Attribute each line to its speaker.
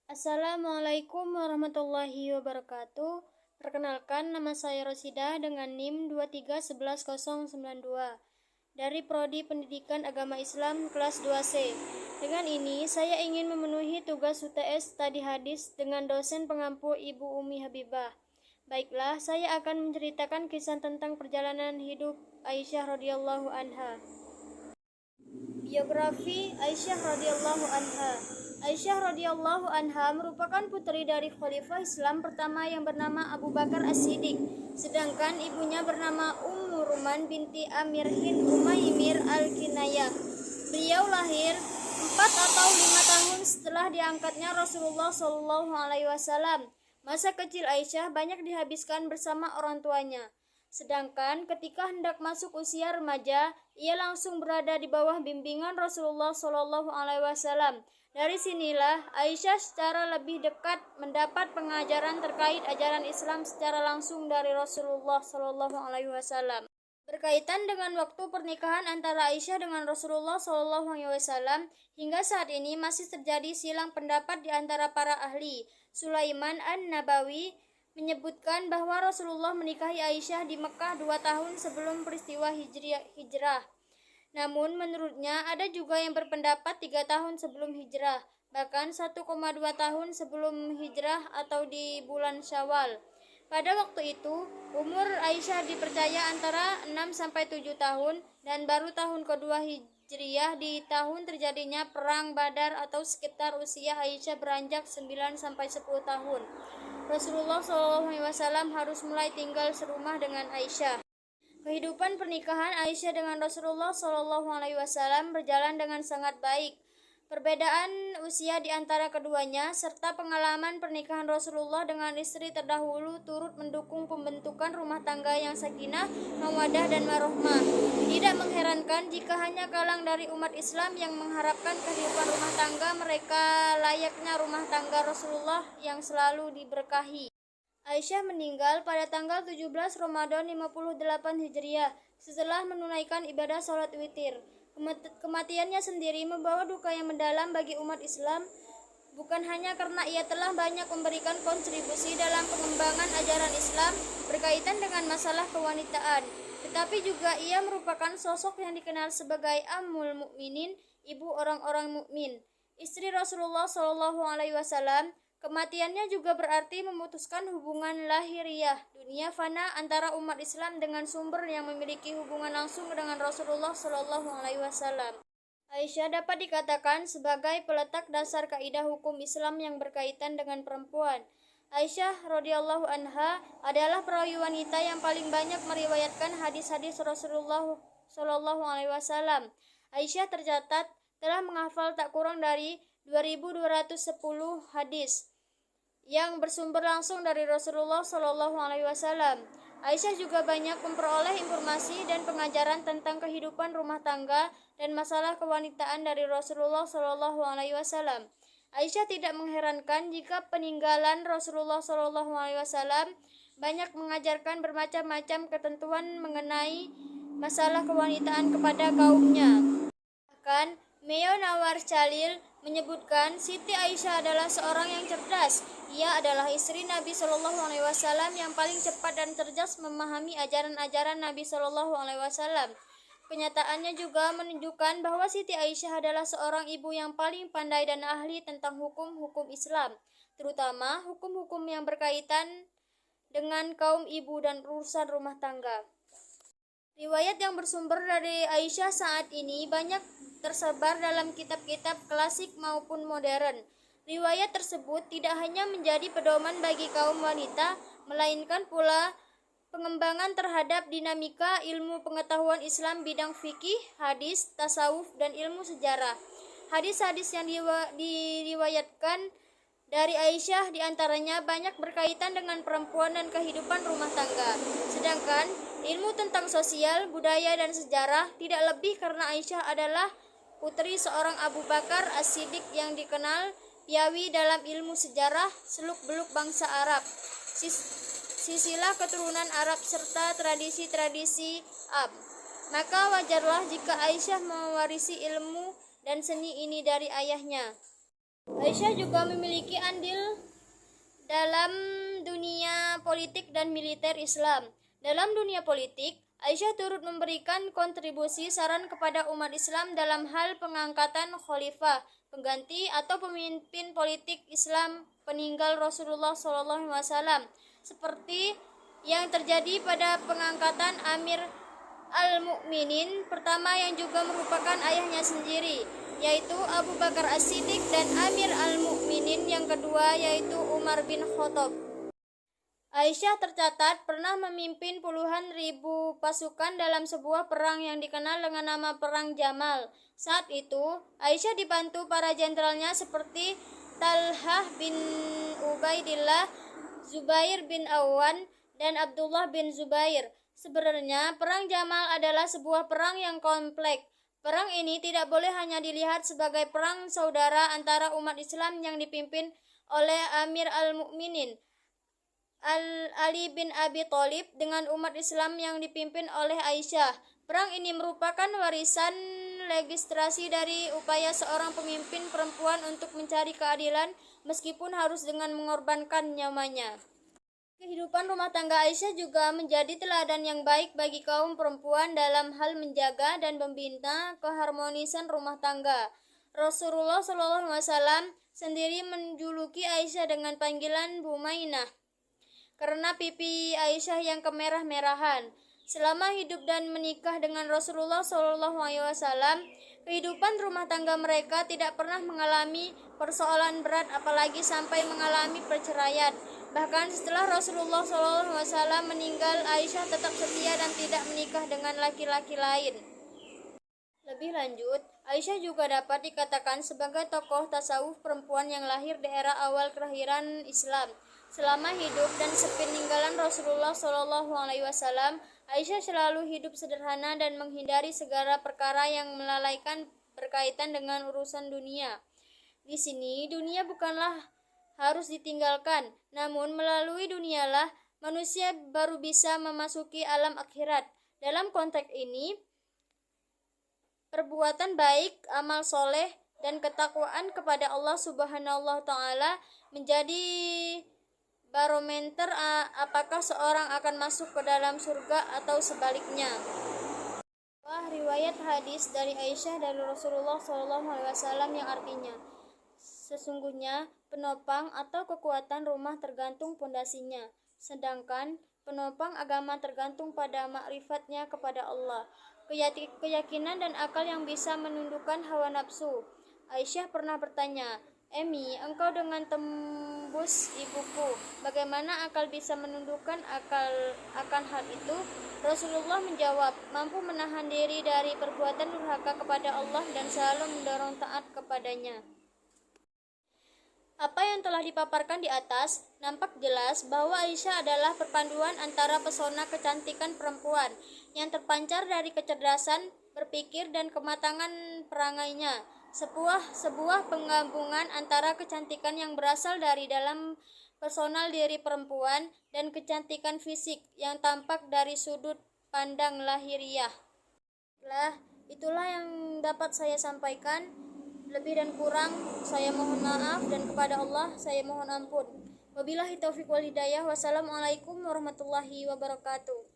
Speaker 1: Assalamualaikum warahmatullahi wabarakatuh. Perkenalkan, nama saya Rosida dengan NIM 2311092 dari Prodi Pendidikan Agama Islam kelas 2C. Dengan ini, saya ingin memenuhi tugas UTS Tadi Hadis dengan dosen pengampu Ibu Umi Habibah. Baiklah, saya akan menceritakan kisah tentang perjalanan hidup Aisyah radhiyallahu anha. Biografi Aisyah radhiyallahu anha. Aisyah radhiyallahu anha merupakan putri dari Khalifah Islam pertama yang bernama Abu Bakar As-Siddiq, sedangkan ibunya bernama Ummu Ruman binti Amir Hind Umaymir Al-Kinayah. Beliau lahir 4 atau 5 tahun setelah diangkatnya Rasulullah Shallallahu Alaihi Wasallam. Masa kecil Aisyah banyak dihabiskan bersama orang tuanya. Sedangkan ketika hendak masuk usia remaja, ia langsung berada di bawah bimbingan Rasulullah Shallallahu Alaihi Wasallam. Dari sinilah Aisyah secara lebih dekat mendapat pengajaran terkait ajaran Islam secara langsung dari Rasulullah Shallallahu Alaihi Wasallam. Berkaitan dengan waktu pernikahan antara Aisyah dengan Rasulullah Shallallahu Alaihi Wasallam, hingga saat ini masih terjadi silang pendapat di antara para ahli. Sulaiman An-Nabawi menyebutkan bahwa Rasulullah menikahi Aisyah di Mekah 2 tahun sebelum peristiwa hijrah. Namun menurutnya ada juga yang berpendapat 3 tahun sebelum hijrah, bahkan 1,2 tahun sebelum hijrah atau di bulan Syawal. Pada waktu itu, umur Aisyah dipercaya antara 6-7 tahun dan baru tahun kedua Hijriyah di tahun terjadinya Perang Badar atau sekitar usia Aisyah beranjak 9-10 tahun. Rasulullah SAW harus mulai tinggal serumah dengan Aisyah. Kehidupan pernikahan Aisyah dengan Rasulullah SAW berjalan dengan sangat baik. Perbedaan usia di antara keduanya serta pengalaman pernikahan Rasulullah dengan istri terdahulu turut mendukung pembentukan rumah tangga yang sakinah, mawaddah dan warahmah. Tidak mengherankan jika hanya kalang dari umat Islam yang mengharapkan kehidupan rumah tangga mereka layaknya rumah tangga Rasulullah yang selalu diberkahi. Aisyah meninggal pada tanggal 17 Ramadan 58 Hijriah setelah menunaikan ibadah sholat witir. Kematiannya sendiri membawa duka yang mendalam bagi umat Islam, bukan hanya karena ia telah banyak memberikan kontribusi dalam pengembangan ajaran Islam berkaitan dengan masalah kewanitaan, tetapi juga ia merupakan sosok yang dikenal sebagai Ummul Mukminin, ibu orang-orang mukmin, istri Rasulullah Shallallahu Alaihi Wasallam. Kematiannya juga berarti memutuskan hubungan lahiriah dunia fana antara umat Islam dengan sumber yang memiliki hubungan langsung dengan Rasulullah Shallallahu Alaihi Wasallam. Aisyah dapat dikatakan sebagai peletak dasar kaidah hukum Islam yang berkaitan dengan perempuan. Aisyah radhiyallahu anha adalah perawi wanita yang paling banyak meriwayatkan hadis-hadis Rasulullah Shallallahu Alaihi Wasallam. Aisyah tercatat telah menghafal tak kurang dari 2210 hadis yang bersumber langsung dari Rasulullah Shallallahu Alaihi Wasallam. Aisyah juga banyak memperoleh informasi dan pengajaran tentang kehidupan rumah tangga dan masalah kewanitaan dari Rasulullah Shallallahu Alaihi Wasallam. Aisyah tidak mengherankan jika peninggalan Rasulullah Shallallahu Alaihi Wasallam banyak mengajarkan bermacam-macam ketentuan mengenai masalah kewanitaan kepada kaumnya. Bahkan Meo Nawar Chalil menyebutkan Siti Aisyah adalah seorang yang cerdas. Ia adalah istri Nabi Shallallahu Alaihi Wasallam yang paling cepat dan cerdas memahami ajaran-ajaran Nabi Shallallahu Alaihi Wasallam. Kenyataannya juga menunjukkan bahwa Siti Aisyah adalah seorang ibu yang paling pandai dan ahli tentang hukum-hukum Islam, terutama hukum-hukum yang berkaitan dengan kaum ibu dan urusan rumah tangga. Riwayat yang bersumber dari Aisyah saat ini banyak tersebar dalam kitab-kitab klasik maupun modern. Riwayat tersebut tidak hanya menjadi pedoman bagi kaum wanita, melainkan pula pengembangan terhadap dinamika ilmu pengetahuan Islam bidang fikih, hadis, tasawuf, dan ilmu sejarah. Hadis-hadis yang diriwayatkan dari Aisyah diantaranya banyak berkaitan dengan perempuan dan kehidupan rumah tangga. Sedangkan ilmu tentang sosial, budaya, dan sejarah tidak lebih karena Aisyah adalah putri seorang Abu Bakar As-Siddiq yang dikenal piawi dalam ilmu sejarah, seluk-beluk bangsa Arab, silsilah keturunan Arab serta tradisi-tradisi Arab. Maka wajarlah jika Aisyah mewarisi ilmu dan seni ini dari ayahnya. Aisyah juga memiliki andil dalam dunia politik dan militer Islam. Dalam dunia politik, Aisyah turut memberikan kontribusi saran kepada umat Islam dalam hal pengangkatan khalifah, pengganti atau pemimpin politik Islam peninggal Rasulullah SAW, seperti yang terjadi pada pengangkatan Amir al-Mukminin pertama yang juga merupakan ayahnya sendiri, yaitu Abu Bakar As-Siddiq, dan Amir al-Mukminin yang kedua yaitu Umar bin Khattab. Aisyah tercatat pernah memimpin puluhan ribu pasukan dalam sebuah perang yang dikenal dengan nama Perang Jamal. Saat itu, Aisyah dibantu para jenderalnya seperti Talhah bin Ubaidillah, Zubair bin Awan, dan Abdullah bin Zubair. Sebenarnya, Perang Jamal adalah sebuah perang yang kompleks. Perang ini tidak boleh hanya dilihat sebagai perang saudara antara umat Islam yang dipimpin oleh Amir al-Mukminin Ali bin Abi Thalib dengan umat Islam yang dipimpin oleh Aisyah. Perang ini merupakan warisan legislasi dari upaya seorang pemimpin perempuan untuk mencari keadilan meskipun harus dengan mengorbankan nyawanya. Kehidupan rumah tangga Aisyah juga menjadi teladan yang baik bagi kaum perempuan dalam hal menjaga dan membina keharmonisan rumah tangga. Rasulullah SAW sendiri menjuluki Aisyah dengan panggilan Bu Mainah karena pipi Aisyah yang kemerah-merahan. Selama hidup dan menikah dengan Rasulullah SAW, kehidupan rumah tangga mereka tidak pernah mengalami persoalan berat, apalagi sampai mengalami perceraian. Bahkan setelah Rasulullah SAW meninggal, Aisyah tetap setia dan tidak menikah dengan laki-laki lain. Lebih lanjut, Aisyah juga dapat dikatakan sebagai tokoh tasawuf perempuan yang lahir di era awal kelahiran Islam. Selama hidup dan sepeninggalan Rasulullah SAW, Aisyah selalu hidup sederhana dan menghindari segala perkara yang melalaikan berkaitan dengan urusan dunia. Di sini, dunia bukanlah harus ditinggalkan, namun melalui dunialah manusia baru bisa memasuki alam akhirat. Dalam konteks ini, perbuatan baik, amal soleh, dan ketakwaan kepada Allah Subhanahu wa Ta'ala menjadi barometer apakah seorang akan masuk ke dalam surga atau sebaliknya. Riwayat hadis dari Aisyah dari Rasulullah SAW yang artinya, sesungguhnya penopang atau kekuatan rumah tergantung pondasinya, sedangkan penopang agama tergantung pada makrifatnya kepada Allah, keyakinan dan akal yang bisa menundukkan hawa nafsu. Aisyah pernah bertanya, "Emi, engkau dengan tembus ibuku, bagaimana akal bisa menundukkan akal akan hal itu?" Rasulullah menjawab, "Mampu menahan diri dari perbuatan durhaka kepada Allah dan selalu mendorong taat kepadanya." Apa yang telah dipaparkan di atas, nampak jelas bahwa Aisyah adalah perpaduan antara pesona kecantikan perempuan yang terpancar dari kecerdasan berpikir dan kematangan perangainya. Sebuah penggabungan antara kecantikan yang berasal dari dalam personal diri perempuan dan kecantikan fisik yang tampak dari sudut pandang lahiriah. Itulah yang dapat saya sampaikan. Lebih dan kurang saya mohon maaf, dan kepada Allah saya mohon ampun. Wabillahi taufiq wal hidayah. Wassalamualaikum warahmatullahi wabarakatuh.